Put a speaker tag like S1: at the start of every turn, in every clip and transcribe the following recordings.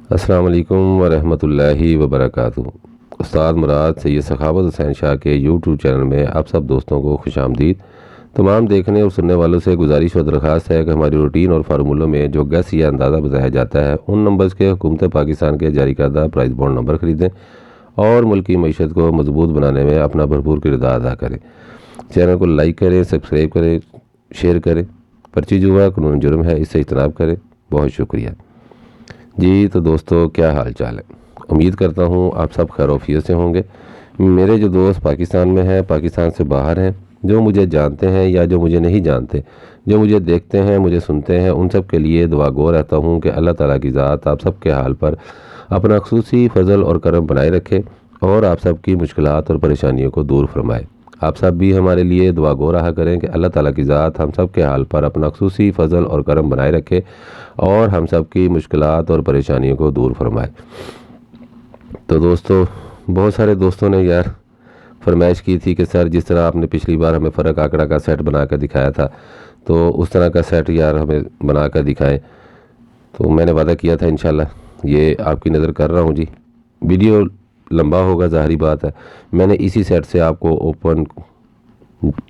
S1: अस्सलाम वालेकुम वरहमतुल्लाहि वबरकातुहू। उस्ताद मुराद सैयद सखावत हुसैन शाह के यूट्यूब चैनल में आप सब दोस्तों को खुशामदीद। तमाम देखने और सुनने वालों से गुजारिश व दरख्वास्त है कि हमारी रूटीन और फार्मूलों में जो गैस या अंदाज़ा बताया जाता है उन नंबर्स के हुकूमत पाकिस्तान के जारी करदा प्राइस बॉन्ड नंबर ख़रीदें और मुल्की मईशत को मजबूत बनाने में अपना भरपूर किरदार अदा करें। चैनल को लाइक करें, सब्सक्राइब करें, शेयर करें। पर्ची जुआ कानून जुर्म है, इससे इज्तनाब करें। बहुत शुक्रिया जी। तो दोस्तों, क्या हाल चाल है? उम्मीद करता हूँ आप सब खैर-ओ-आफियत से होंगे। मेरे जो दोस्त पाकिस्तान में हैं, पाकिस्तान से बाहर हैं, जो मुझे जानते हैं या जो मुझे नहीं जानते, जो मुझे देखते हैं, मुझे सुनते हैं, उन सब के लिए दुआ गो रहता हूँ कि अल्लाह ताला की ज़ात आप सब के हाल पर अपना ख़ुसूसी फ़ज़ल और करम बनाए रखे और आप सब की मुश्किलात और परेशानियों को दूर फरमाए। आप सब भी हमारे लिए दुआ गो रहा करें कि अल्लाह ताला की ज़ात हम सब के हाल पर अपना ख़ुसूसी फ़ज़ल और करम बनाए रखे और हम सब की मुश्किलात और परेशानियों को दूर फरमाए। तो दोस्तों, बहुत सारे दोस्तों ने यार फरमाइश की थी कि सर, जिस तरह आपने पिछली बार हमें फ़र्क आंकड़ा का सेट बना कर दिखाया था, तो उस तरह का सेट यार हमें बना कर दिखाएँ। तो मैंने वादा किया था, इंशाल्लाह ये आपकी नज़र कर रहा हूँ जी। वीडियो लंबा होगा, ज़ाहिरी बात है। मैंने इसी सेट से आपको ओपन,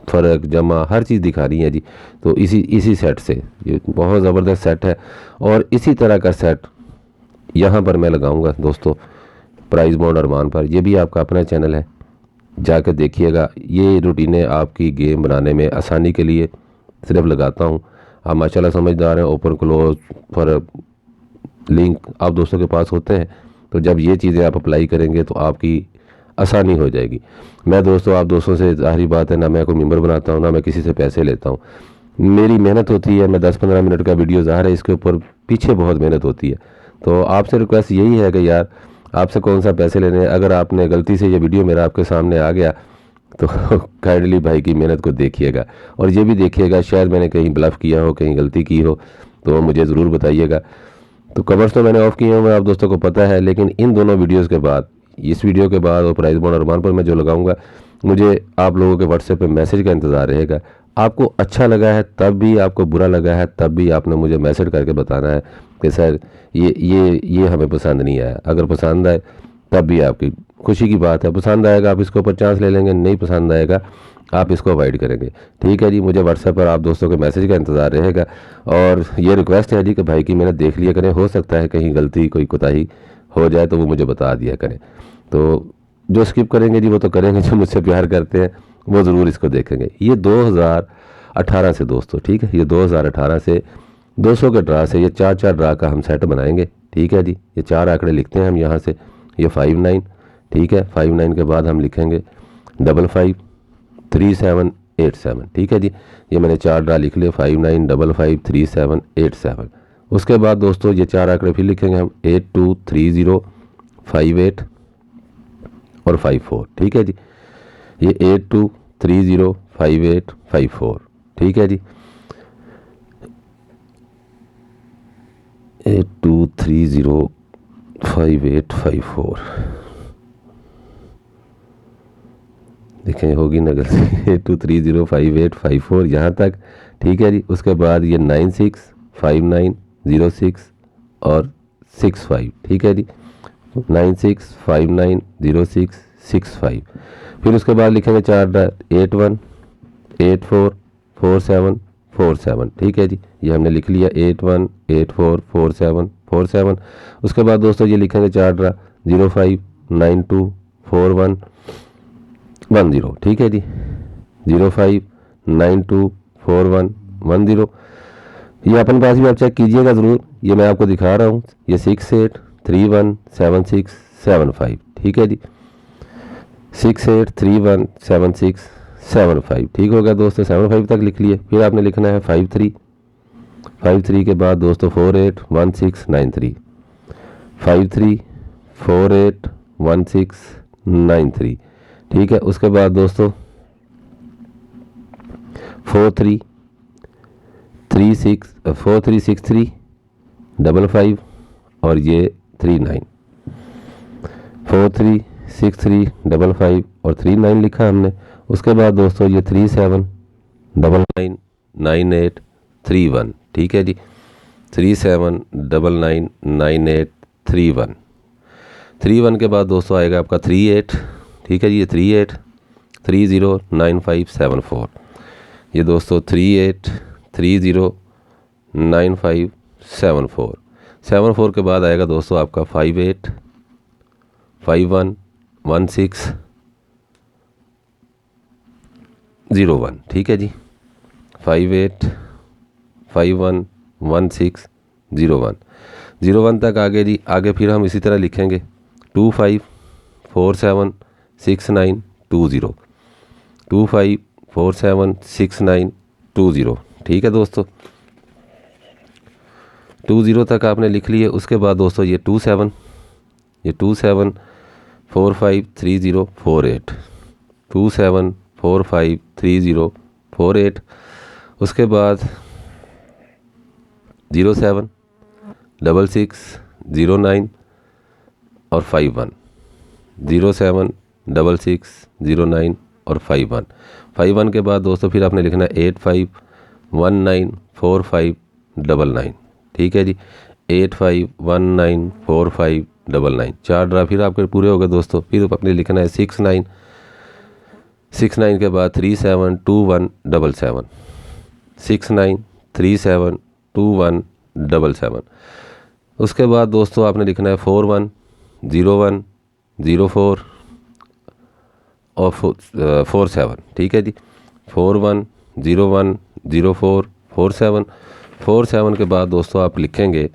S1: फ़र्क, जमा हर चीज़ दिखानी है जी। तो इसी सेट से, ये बहुत ज़बरदस्त सेट है और इसी तरह का सेट यहाँ पर मैं लगाऊंगा दोस्तों, प्राइस बॉन्ड अरमान पर। ये भी आपका अपना चैनल है, जाकर देखिएगा। ये रूटीनें आपकी गेम बनाने में आसानी के लिए सिर्फ लगाता हूँ। आप माशाल्लाह समझदार हैं। ओपन, क्लोज, फ़र्क, लिंक आप दोस्तों के पास होते हैं, तो जब ये चीज़ें आप अप्लाई करेंगे तो आपकी आसानी हो जाएगी। मैं दोस्तों, आप दोस्तों से, ज़ाहिरी बात है, ना मैं कोई मेंबर बनाता हूँ, ना मैं किसी से पैसे लेता हूँ। मेरी मेहनत होती है। मैं 10-15 मिनट का वीडियो, ज़ाहिर है इसके ऊपर पीछे बहुत मेहनत होती है। तो आपसे रिक्वेस्ट यही है कि यार, आपसे कौन सा पैसे लेने हैं। अगर आपने गलती से ये वीडियो मेरा आपके सामने आ गया तो काइंडली भाई की मेहनत को देखिएगा और ये भी देखिएगा शायद मैंने कहीं ब्लफ किया हो, कहीं गलती की हो, तो मुझे ज़रूर बताइएगा। तो कवर्स तो मैंने ऑफ़ किए हुए, आप दोस्तों को पता है, लेकिन इन दोनों वीडियोज़ के बाद, इस वीडियो के बाद और प्राइस बॉन्ड अरमान पर मैं जो लगाऊंगा, मुझे आप लोगों के व्हाट्सएप पे मैसेज का इंतज़ार रहेगा। आपको अच्छा लगा है तब भी, आपको बुरा लगा है तब भी आपने मुझे मैसेज करके बताना है कि सर ये हमें पसंद नहीं आया। अगर पसंद आए तब भी आपकी खुशी की बात है। पसंद आएगा आप इसके ऊपर चांस ले लेंगे, नहीं पसंद आएगा आप इसको अवॉइड करेंगे। ठीक है जी। मुझे व्हाट्सएप पर आप दोस्तों के मैसेज का इंतज़ार रहेगा और ये रिक्वेस्ट है जी कि भाई की मेहनत देख लिया करें। हो सकता है कहीं गलती, कोई कोताही हो जाए तो वो मुझे बता दिया करें। तो जो स्किप करेंगे जी वो तो करेंगे, जो मुझसे प्यार करते हैं वो ज़रूर इसको देखेंगे। ये 2018 से दोस्तों, ठीक है, ये 2018 से 200 के ड्रा से ये 4-4 ड्रा का हम सेट बनाएंगे। ठीक है जी। ये 4 आंकड़े लिखते हैं हम यहाँ से। ये 59, ठीक है, 59 के बाद हम लिखेंगे 55, 37, 87। ठीक है जी। ये मैंने 4 ड्रा लिख लिए, 59, 55, 37, 87। उसके बाद दोस्तों ये 4 आंकड़े फिर लिखेंगे हम, 82, 30, 58 और 54। ठीक है जी। ये 82, 30, 58, 54। ठीक है जी। 82, 30, 58, 54। देखें, होगी ना गलती। 82, 30, 58, 54 यहाँ तक। ठीक है जी। उसके बाद ये 96, 59, 06 और 65। ठीक है जी। 96, 59, 06, 65। फिर उसके बाद लिखेंगे 4 81, 84, 47, 47। ठीक है जी। ये हमने लिख लिया, 81, 84, 47, 47। उसके बाद दोस्तों ये लिखेंगे 4 05, 92, 41, 10। ठीक है जी। 05, 92, 41, 10। ये अपन पास भी आप चेक कीजिएगा ज़रूर। ये मैं आपको दिखा रहा हूँ। ये 68, 31, 76, 75। ठीक है जी। 68, 31, 76, 75। ठीक होगा दोस्तों। 75 तक लिख लिए। फिर आपने लिखना है 53, 53 के बाद दोस्तों 48, 16, 93, 53, 48, 16, 93। ठीक है। उसके बाद दोस्तों 43, 36, 4363, 55 और ये 39। 4363, 55 और 39 लिखा हमने। उसके बाद दोस्तों ये 37, 99, 98, 31। ठीक है जी। 37, 99, 98, 31। 31 के बाद दोस्तों आएगा आपका 38। ठीक है जी, ये 38 309574। ये दोस्तों 38309574। 74 के बाद आएगा दोस्तों आपका 58511601। ठीक है जी, 58511601। 01 तक आगे जी, आगे फिर हम इसी तरह लिखेंगे 25476920। 25476920। ठीक है दोस्तों, 20 तक आपने लिख लिए। उसके बाद दोस्तों ये 27453048। 27453048। उसके बाद 076609 और 51। 076609 और 51। 51 के बाद दोस्तों फिर आपने लिखना है 85194599। ठीक है जी, 85194599। 4 ड्रा फिर आपके पूरे हो गए दोस्तों। फिर अपने लिखना है 69। 69 के बाद 372177। 69372177। उसके बाद दोस्तों आपने लिखना है 410104 और 47। ठीक है जी, 41010447। 47 के बाद दोस्तों आप लिखेंगे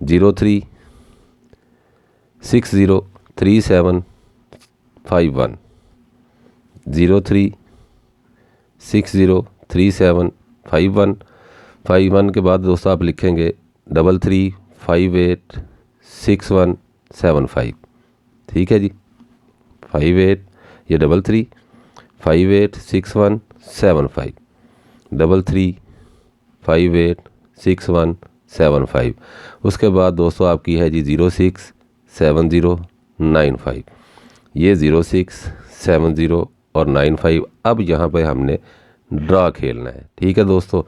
S1: 03603751। 03603751। 51 के बाद दोस्तों आप लिखेंगे 33586175। ठीक है जी, 58 ये 33586175। 33586175। उसके बाद दोस्तों आपकी है जी 067095। ये 0670 और 95। अब यहाँ पे हमने ड्रा खेलना है। ठीक है दोस्तों,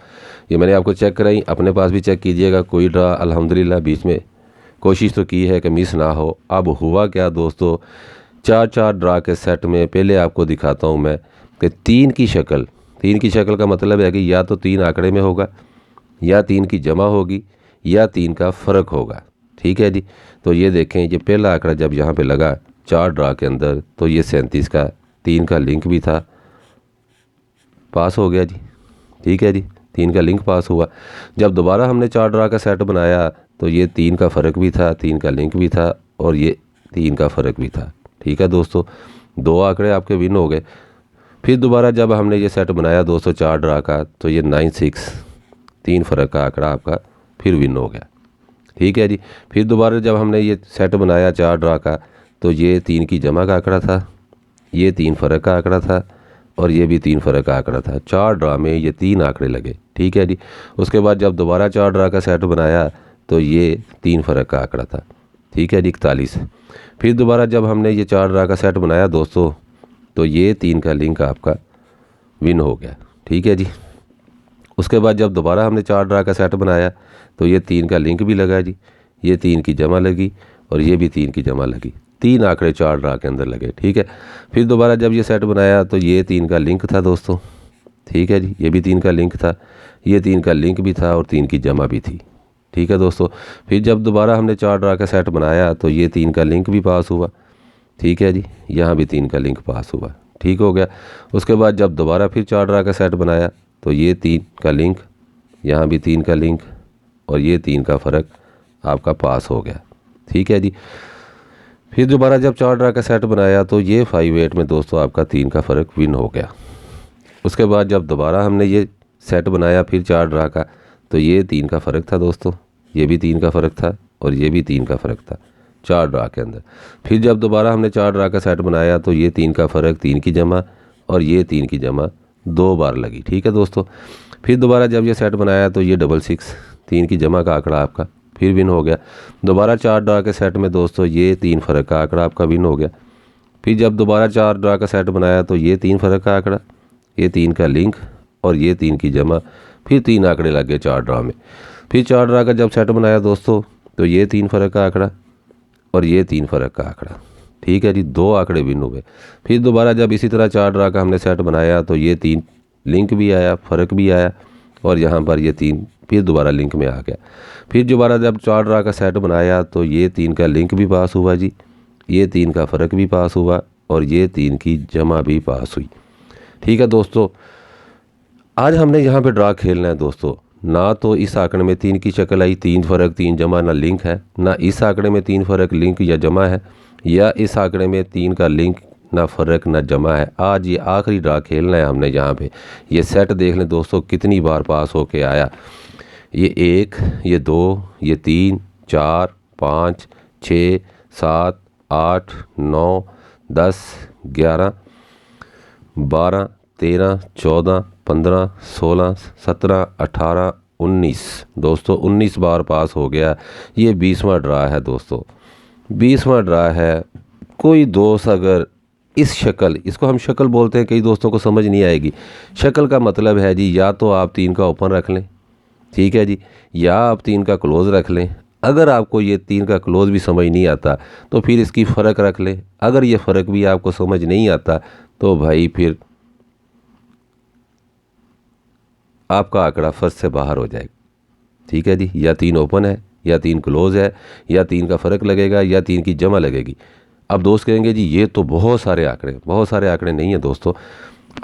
S1: ये मैंने आपको चेक कराई, अपने पास भी चेक कीजिएगा। कोई ड्रा अल्हम्दुलिल्लाह बीच में कोशिश तो की है कि मिस ना हो। अब हुआ क्या दोस्तों, 4 ड्रा के सेट में पहले आपको दिखाता हूँ मैं कि 3 की शक्ल। 3 की शक्ल का मतलब है कि या तो 3 आंकड़े में होगा, या 3 की जमा होगी, या 3 का फ़र्क होगा। ठीक है जी, तो ये देखें, ये पहला आंकड़ा जब यहाँ पे लगा 4 ड्रा के अंदर तो ये 37 का 3 का लिंक भी था, पास हो गया जी। ठीक है जी, 3 का लिंक पास हुआ। जब दोबारा हमने 4 ड्रा का सेट बनाया तो ये 3 का फ़र्क भी था, 3 का लिंक भी था, और ये 3 का फ़र्क भी था। ठीक है दोस्तों, 2 आंकड़े आपके विन हो गए। फिर दोबारा जब हमने ये सेट बनाया दोस्तों 4 ड्रा का, तो ये 96 3 फ़र्क का आंकड़ा आपका फिर विन हो गया। ठीक है जी, फिर दोबारा जब हमने ये सेट बनाया 4 ड्रा का, तो ये 3 की जमा का आंकड़ा था, ये 3 फ़र्क का आंकड़ा था, और ये भी 3 फ़र्क का आंकड़ा था। 4 ड्रा में ये 3 आंकड़े लगे। ठीक है जी, उसके बाद जब दोबारा 4 ड्रा का सेट बनाया तो ये 3 फ़र्क का आंकड़ा था। ठीक है जी, 41। फिर दोबारा जब हमने ये 4 ड्रा का सेट बनाया दोस्तों, तो ये 3 का लिंक आपका विन हो गया। ठीक है जी, उसके बाद जब दोबारा हमने 4 ड्रा का सेट बनाया तो ये 3 का लिंक भी लगा जी, ये 3 की जमा लगी, और ये भी 3 की जमा लगी। 3 आंकड़े 4 ड्रा के अंदर लगे। ठीक है, फिर दोबारा जब ये सेट बनाया तो ये 3 का लिंक था दोस्तों। ठीक है जी, ये भी 3 का लिंक था, ये 3 का लिंक भी था, और 3 की जमा भी थी। ठीक है दोस्तों, फिर जब दोबारा हमने 4 ड्रा का सेट बनाया तो ये 3 का लिंक भी पास हुआ। ठीक है जी, यहाँ भी 3 का लिंक पास हुआ। ठीक हो गया। उसके बाद जब दोबारा फिर 4 ड्रा का सेट बनाया तो ये 3 का लिंक, यहाँ भी 3 का लिंक, और ये 3 का फ़र्क आपका पास हो गया। ठीक है जी, फिर दोबारा जब 4 ड्रा का सेट बनाया तो ये 58 में दोस्तों आपका 3 का फ़र्क विन हो गया। उसके बाद जब दोबारा हमने ये सेट बनाया फिर 4 ड्रा का, तो ये 3 का फ़र्क था दोस्तों, ये भी 3 का फ़र्क था, और ये भी 3 का फ़र्क था 4 ड्रा के अंदर। फिर जब दोबारा हमने 4 ड्रा का सेट बनाया तो ये 3 का फ़र्क, 3 की जमा, और ये 3 की जमा 2 बार लगी। ठीक है दोस्तों, फिर दोबारा जब ये सेट बनाया तो ये 66 3 की जमा का आंकड़ा आपका फिर विन हो गया। दोबारा 4 ड्रा के सेट में दोस्तों ये 3 फ़र्क का आंकड़ा आपका विन हो गया। फिर जब दोबारा 4 ड्रा का सेट बनाया तो ये 3 फ़र्क का आंकड़ा, ये 3 का लिंक, और ये 3 की जमा, फिर 3 आंकड़े लग गए 4 ड्रा में। फिर 4 ड्रा का जब सेट बनाया दोस्तों तो ये 3 फ़र्क का आंकड़ा, और ये 3 फ़र्क का आंकड़ा। ठीक है जी, 2 आंकड़े भिन्न हुए। फिर दोबारा जब इसी तरह 4 ड्रा का हमने सेट बनाया तो ये 3 लिंक भी आया, फ़र्क भी आया, और यहाँ पर ये 3 फिर दोबारा लिंक में आ गया। फिर दोबारा जब 4 ड्रा का सेट बनाया तो ये 3 का लिंक भी पास हुआ जी, ये 3 का फ़र्क भी पास हुआ, और ये 3 की जमा भी पास हुई। ठीक है दोस्तों, आज हमने यहाँ पे ड्रा खेलना है दोस्तों। ना तो इस आंकड़े में 3 की शक्ल आई, 3 फ़र्क 3 जमा, ना लिंक है, ना इस आंकड़े में 3 फ़र्क लिंक या जमा है, या इस आंकड़े में 3 का लिंक ना फ़र्क ना जमा है। आज ये आखिरी ड्रा खेलना है हमने यहाँ पे। ये सेट देख लें दोस्तों कितनी बार पास होके आया। ये 1, ये 2, ये 3, 4, 5, 6, 7, 8, 9, 10, 11, 12, 13, 14, 15, 16, 17, 18, 19 दोस्तों 19 बार पास हो गया। ये 20वां ड्रा है दोस्तों, 20वां ड्रा है। कोई दोस्त अगर इस शक्ल, इसको हम शक्ल बोलते हैं, कई दोस्तों को समझ नहीं आएगी। शक्ल का मतलब है जी, या तो आप 3 का ओपन रख लें, ठीक है जी, या आप 3 का क्लोज़ रख लें। अगर आपको ये 3 का क्लोज़ भी समझ नहीं आता तो फिर इसकी फ़र्क रख लें। अगर ये फ़र्क भी आपको समझ नहीं आता तो भाई फिर आपका आंकड़ा फर्स्ट से बाहर हो जाएगा। ठीक है जी, या 3 ओपन है, या 3 क्लोज़ है, या 3 का फ़र्क लगेगा, या 3 की जमा लगेगी। अब दोस्त कहेंगे जी ये तो बहुत सारे आंकड़े नहीं हैं दोस्तों,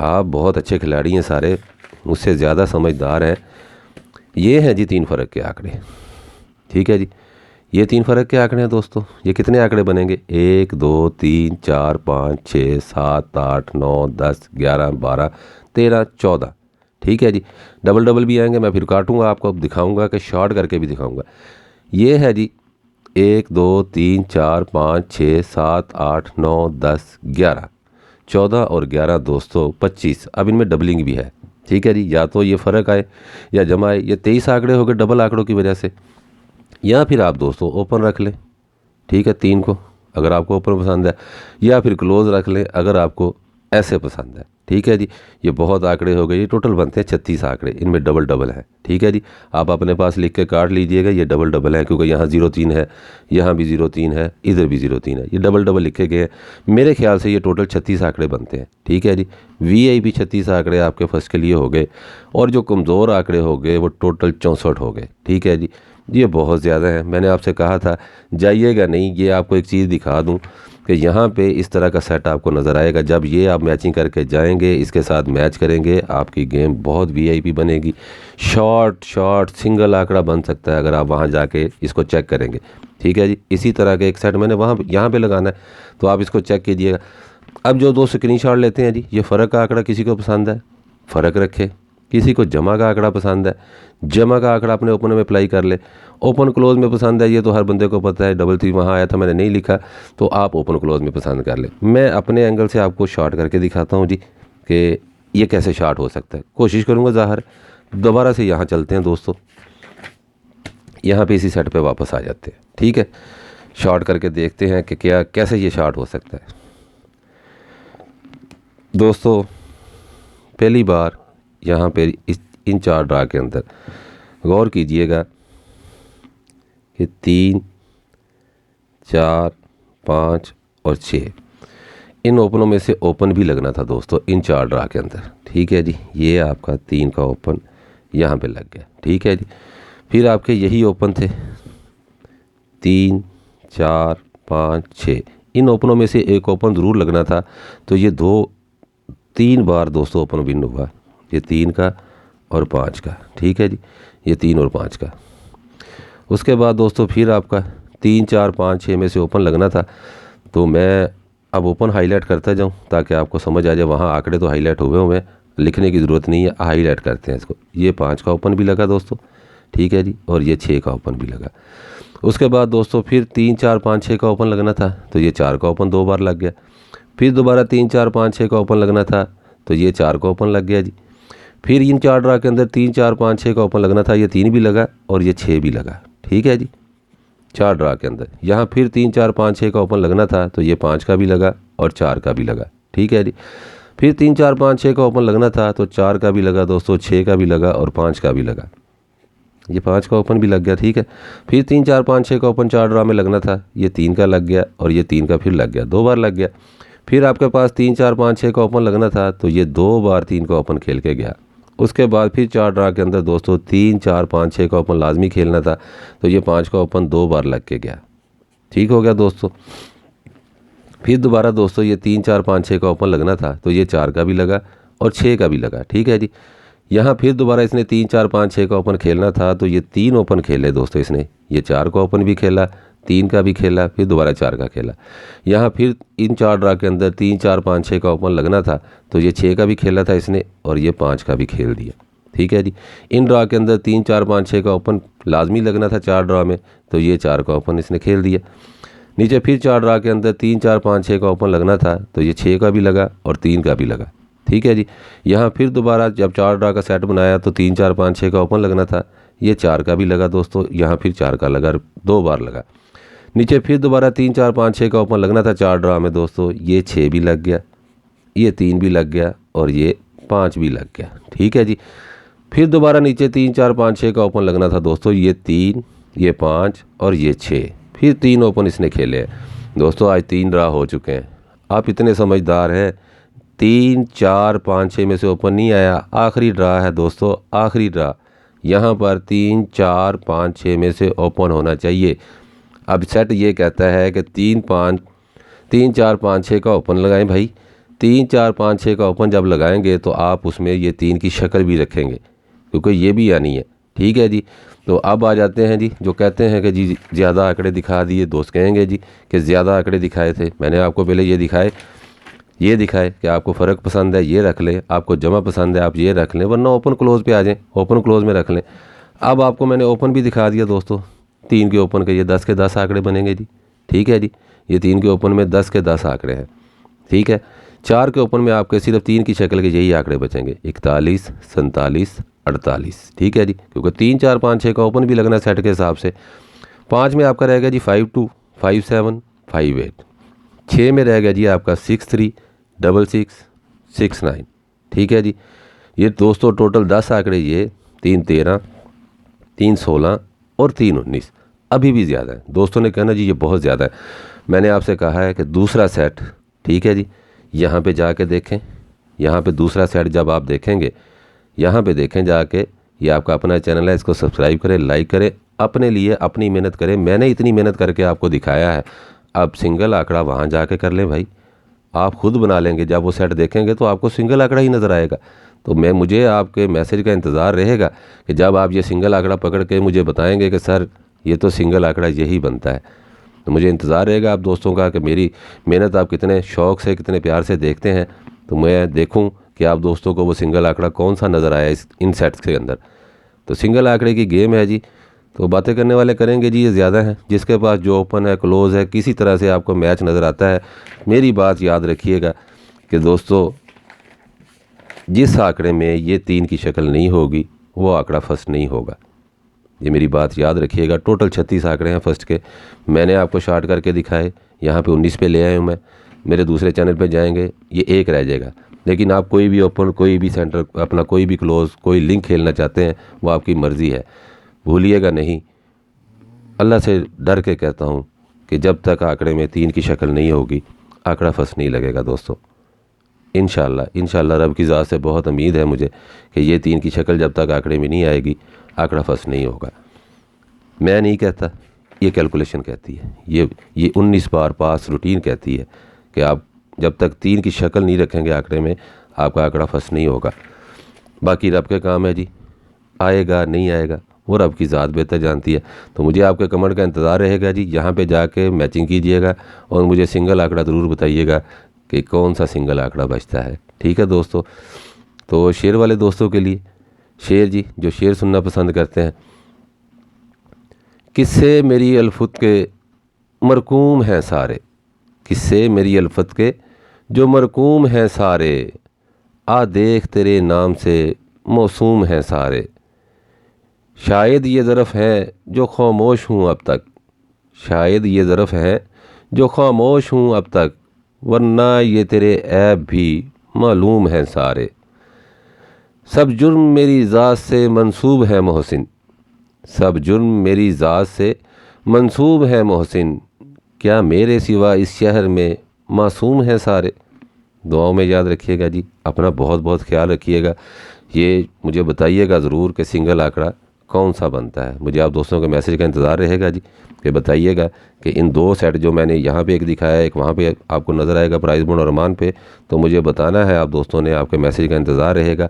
S1: आप बहुत अच्छे खिलाड़ी हैं, सारे मुझसे ज़्यादा समझदार हैं। ये हैं जी 3 फ़र्क के आंकड़े। ठीक है जी, ये 3 फ़र्क के आंकड़े हैं दोस्तों। ये कितने आंकड़े बनेंगे? 1, 2, 3, 4, 5, 6, 7, 8, 9, 10, 11, 12, 13, 14। ठीक है जी, डबल डबल भी आएंगे, मैं फिर काटूंगा, आपको दिखाऊंगा कि शॉर्ट करके भी दिखाऊंगा। ये है जी 1, 2, 3, 4, 5, 6, 7, 8, 9, 10, 11, 14 और 11 दोस्तों 25। अब इनमें डबलिंग भी है। ठीक है जी, या तो ये फ़र्क आए या जमा आए। ये 23 आंकड़े हो गए डबल आंकड़ों की वजह से। या फिर आप दोस्तों ओपन रख लें, ठीक है, 3 को अगर आपको ओपन पसंद है, या फिर क्लोज़ रख लें अगर आपको ऐसे पसंद है। ठीक है जी, ये बहुत आंकड़े हो गए, ये टोटल बनते हैं 36 आंकड़े, इनमें डबल डबल है। ठीक है जी, आप अपने पास लिख के काट लीजिएगा, ये डबल डबल है क्योंकि यहाँ 03 है, यहाँ भी 03 है, इधर भी 03 है, ये डबल डबल लिखे गए हैं। मेरे ख्याल से ये टोटल 36 आंकड़े बनते हैं। ठीक है जी, VIP 36 आंकड़े आपके फर्स्ट के लिए हो गए, और जो कमज़ोर आंकड़े हो गए वो टोटल 64 हो गए। ठीक है जी, ये बहुत ज़्यादा है। मैंने आपसे कहा था जाइएगा नहीं। ये आपको एक चीज़ दिखा दूं कि यहाँ पे इस तरह का सेट आपको नज़र आएगा। जब ये आप मैचिंग करके जाएंगे, इसके साथ मैच करेंगे, आपकी गेम बहुत VIP बनेगी। शॉर्ट सिंगल आंकड़ा बन सकता है अगर आप वहाँ जाके इसको चेक करेंगे। ठीक है जी, इसी तरह का एक सेट मैंने यहाँ पे लगाना है, तो आप इसको चेक कीजिएगा। अब जो दो स्क्रीनशॉट लेते हैं जी, ये फ़र्क का आंकड़ा किसी को पसंद है फ़र्क रखे, किसी को जमा का आंकड़ा पसंद है, जमा का आंकड़ा अपने ओपन में अप्लाई कर ले। ओपन क्लोज में पसंद है, ये तो हर बंदे को पता है। 3 वहाँ आया था, मैंने नहीं लिखा, तो आप ओपन क्लोज में पसंद कर ले। मैं अपने एंगल से आपको शॉर्ट करके दिखाता हूँ जी कि ये कैसे शॉर्ट हो सकता है, कोशिश करूँगा ज़ाहिर। दोबारा से यहाँ चलते हैं दोस्तों, यहाँ पे इसी सेट पे वापस आ जाते हैं। ठीक है, शॉर्ट करके देखते हैं कि क्या कैसे ये शॉर्ट हो सकता है। दोस्तों पहली बार यहाँ पे इन 4 ड्रा के अंदर गौर कीजिएगा कि 3, 4, 5 और 6 इन ओपनों में से ओपन भी लगना था दोस्तों इन 4 ड्रा के अंदर। ठीक है जी, ये आपका 3 का ओपन यहाँ पे लग गया। ठीक है जी, फिर आपके यही ओपन थे 3, 4, 5, 6, इन ओपनों में से एक ओपन ज़रूर लगना था। तो ये 3 बार दोस्तों ओपन विन हुआ, ये 3 का और 5 का। ठीक है जी, ये 3 और 5 का। उसके बाद दोस्तों फिर आपका 3, 4, 5, 6 में से ओपन लगना था। तो मैं अब ओपन हाईलाइट करता जाऊं ताकि आपको समझ आ जाए। वहाँ आंकड़े तो हाईलाइट हुए हैं, लिखने की ज़रूरत नहीं है, हाईलाइट करते हैं इसको। ये 5 का ओपन भी लगा दोस्तों, ठीक है जी, और ये 6 का ओपन भी लगा। उसके बाद दोस्तों फिर 3, 4, 5, 6 का ओपन लगना था, तो ये 4 का ओपन 2 बार लग गया। फिर दोबारा 3, 4, 5, 6 का ओपन लगना था, तो ये 4 का ओपन लग गया जी। फिर इन 4 ड्रा के अंदर 3, 4, 5, 6 का ओपन लगना था, ये 3 भी लगा और ये 6 भी लगा। ठीक है जी, 4 ड्रा के अंदर यहाँ फिर 3, 4, 5, 6 का ओपन लगना था, तो ये 5 का भी लगा और 4 का भी लगा। ठीक है जी, फिर 3, 4, 5, 6 का ओपन लगना था, तो 4 का भी लगा दोस्तों, 6 का भी लगा और 5 का भी लगा। ये 5 का ओपन भी लग गया, ठीक है। फिर 3 4 5 6 का ओपन 4 ड्रा में लगना था, ये 3 का लग गया और ये 3 का फिर लग गया, 2 बार लग गया। फिर आपके पास 3 4 5 6 का ओपन लगना था, तो ये 2 बार 3 का ओपन खेल के गया। उसके बाद फिर 4 ड्रा के अंदर दोस्तों 3 4 5 6 का ओपन लाजमी खेलना था, तो ये 5 का ओपन 2 बार लग के गया, ठीक हो गया दोस्तों। फिर दोबारा दोस्तों ये 3 4 5 6 का ओपन लगना था, तो ये 4 का भी लगा और 6 का भी लगा, ठीक है जी। यहाँ फिर दोबारा इसने 3 4 5 6 का ओपन खेलना था, तो ये 3 ओपन खेले दोस्तों इसने, ये 4 का ओपन भी खेला, 3 का भी खेला, फिर दोबारा 4 का खेला। यहाँ फिर इन 4 ड्रा के अंदर 3 4 5 6 का ओपन लगना था, तो ये 6 का भी खेला था इसने और ये 5 का भी खेल दिया, ठीक है जी। इन ड्रा के अंदर 3 4 5 6 का ओपन लाजमी लगना था 4 ड्रा में, तो ये 4 का ओपन इसने खेल दिया। नीचे फिर 4 ड्रा के अंदर 3 4 5 6 का ओपन लगना था, तो ये 6 का भी लगा और 3 का भी लगा, ठीक है जी। यहाँ फिर दोबारा जब 4 ड्रा का सेट बनाया तो 3 4 5 6 का ओपन लगना था, ये 4 का भी लगा दोस्तों, यहाँ फिर 4 का लगा, 2 बार लगा। नीचे फिर दोबारा 3 4 5 6 का ओपन लगना था 4 ड्रा में दोस्तों, ये 6 भी लग गया, ये 3 भी लग गया और ये 5 भी लग गया, ठीक है जी। फिर दोबारा नीचे 3 4 5 6 का ओपन लगना था दोस्तों, ये 3 ये 5 और ये 6, फिर 3 ओपन इसने खेले दोस्तों। आज 3 ड्रा हो चुके हैं, आप इतने समझदार हैं। 3 4 5 6 में से ओपन नहीं आया, आखिरी ड्रा है दोस्तों, आखिरी ड्रा। यहाँ पर 3 4 5 6 में से ओपन होना चाहिए। अब सेट ये कहता है कि 3 4 5 6 का ओपन लगाएं भाई। 3 4 5 6 का ओपन जब लगाएंगे तो आप उसमें ये 3 की शक्ल भी रखेंगे, क्योंकि ये भी आनी है, ठीक है जी। तो अब आ जाते हैं जी, जो कहते हैं कि जी ज़्यादा आंकड़े दिखा दिए, दोस्त कहेंगे जी कि ज़्यादा आंकड़े दिखाए थे। मैंने आपको पहले ये दिखाए कि आपको फ़र्क पसंद है ये रख लें, आपको जमा पसंद है आप ये रख लें, वरना ओपन क्लोज़ पे आ जाएं, ओपन क्लोज़ में रख लें। अब आपको मैंने ओपन भी दिखा दिया दोस्तों, 3 के ओपन के ये 10 के 10 आंकड़े बनेंगे जी, ठीक है जी। ये 3 के ओपन में 10 के 10 आंकड़े हैं, ठीक है। 4 के ओपन में आपके सिर्फ 3 की शक्ल के यही आंकड़े बचेंगे, 41 47 48, ठीक है जी, क्योंकि 3 4 5 6 का ओपन भी लगना सेट के हिसाब से। 5 में आपका रहेगा जी 52 57 58। 6 में रहेगा जी आपका 63 66 69, ठीक है जी। ये दोस्तों टोटल 10 आंकड़े, ये 3 13 3 16 और 3 19। अभी भी ज़्यादा है, दोस्तों ने कहना जी ये बहुत ज़्यादा है। मैंने आपसे कहा है कि दूसरा सेट, ठीक है जी, यहाँ पे जाके देखें। यहाँ पे दूसरा सेट जब आप देखेंगे, यहाँ पे देखें जाके, ये आपका अपना चैनल है, इसको सब्सक्राइब करें, लाइक करें, अपने लिए अपनी मेहनत करें। मैंने इतनी मेहनत करके आपको दिखाया है, अब सिंगल आंकड़ा वहाँ जाके कर लें भाई, आप खुद बना लेंगे। जब वो सेट देखेंगे तो आपको सिंगल आंकड़ा ही नज़र आएगा। तो मुझे आपके मैसेज का इंतज़ार रहेगा कि जब आप ये सिंगल आंकड़ा पकड़ के मुझे बताएंगे कि सर ये तो सिंगल आंकड़ा यही बनता है, तो मुझे इंतज़ार रहेगा आप दोस्तों का कि मेरी मेहनत आप कितने शौक़ से कितने प्यार से देखते हैं। तो मैं देखूं कि आप दोस्तों को वो सिंगल आंकड़ा कौन सा नज़र आया इन सेट्स के अंदर। तो सिंगल आंकड़े की गेम है जी, तो बातें करने वाले करेंगे जी, ये ज़्यादा है। जिसके पास जो ओपन है क्लोज़ है, किसी तरह से आपको मैच नज़र आता है, मेरी बात याद रखिएगा कि दोस्तों जिस आंकड़े में ये 3 की शक्ल नहीं होगी वो आंकड़ा फर्स्ट नहीं होगा, ये मेरी बात याद रखिएगा। टोटल 36 आंकड़े हैं फर्स्ट के, मैंने आपको शार्ट करके दिखाए। यहाँ पे 19 पे ले आया हूँ मैं। मेरे दूसरे चैनल पे जाएंगे ये 1 रह जाएगा। लेकिन आप कोई भी ओपन, कोई भी सेंटर, अपना कोई भी क्लोज़, कोई लिंक खेलना चाहते हैं, वो आपकी मर्ज़ी है, भूलिएगा नहीं। अल्लाह से डर के कहता हूँ कि जब तक आंकड़े में 3 की शक्ल नहीं होगी आंकड़ा फर्स्ट नहीं लगेगा दोस्तों। इंशाल्लाह रब की ज़ात से बहुत उम्मीद है मुझे कि ये 3 की शक्ल जब तक आंकड़े में नहीं आएगी आंकड़ा फर्स्ट नहीं होगा। मैं नहीं कहता, ये कैलकुलेशन कहती है, ये 19 बार पास रूटीन कहती है कि आप जब तक 3 की शक्ल नहीं रखेंगे आंकड़े में आपका आंकड़ा फर्स्ट नहीं होगा। बाकी रब के काम है जी, आएगा नहीं आएगा वो रब की ज़ात बेहतर जानती है। तो मुझे आपके कमेंट का इंतज़ार रहेगा जी, यहाँ पे जाके मैचिंग कीजिएगा और मुझे सिंगल आंकड़ा ज़रूर बताइएगा कि कौन सा सिंगल आंकड़ा बचता है, ठीक है दोस्तों। तो शेर वाले दोस्तों के लिए शेर जी, जो शेर सुनना पसंद करते हैं। किस्से मेरी अल्फत के मरकूम हैं सारे, किस्से मेरी अल्फत के जो मरकूम हैं सारे, आ देख तेरे नाम से मौसूम हैं सारे। शायद ये ज़रफ़ है जो खामोश हूँ अब तक, शायद ये ज़रफ़ है जो खामोश हूँ अब तक, वरना ये तेरे ऐब भी मालूम हैं सारे। सब जुर्म मेरी ज़ात से मंसूब है मोहसिन, सब जुर्म मेरी ज़ात से मंसूब है मोहसिन, क्या मेरे सिवा इस शहर में मासूम हैं सारे। दुआओं में याद रखिएगा जी, अपना बहुत बहुत ख्याल रखिएगा। ये मुझे बताइएगा ज़रूर कि सिंगल आंकड़ा कौन सा बनता है। मुझे आप दोस्तों के मैसेज का इंतज़ार रहेगा जी, कि बताइएगा कि इन दो सेट जो मैंने यहाँ पे एक दिखाया है, एक वहाँ पे आपको नज़र आएगा प्राइस बॉन्ड और अरमान पे, तो मुझे बताना है आप दोस्तों ने, आपके मैसेज का इंतज़ार रहेगा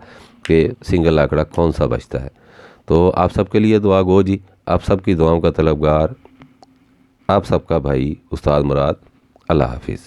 S1: कि सिंगल आंकड़ा कौन सा बचता है। तो आप सबके लिए दुआ गो जी, आप सबकी दुआओं का तलबगार, आप सबका भाई उस्ताद मुराद। अल्लाह हाफिज़।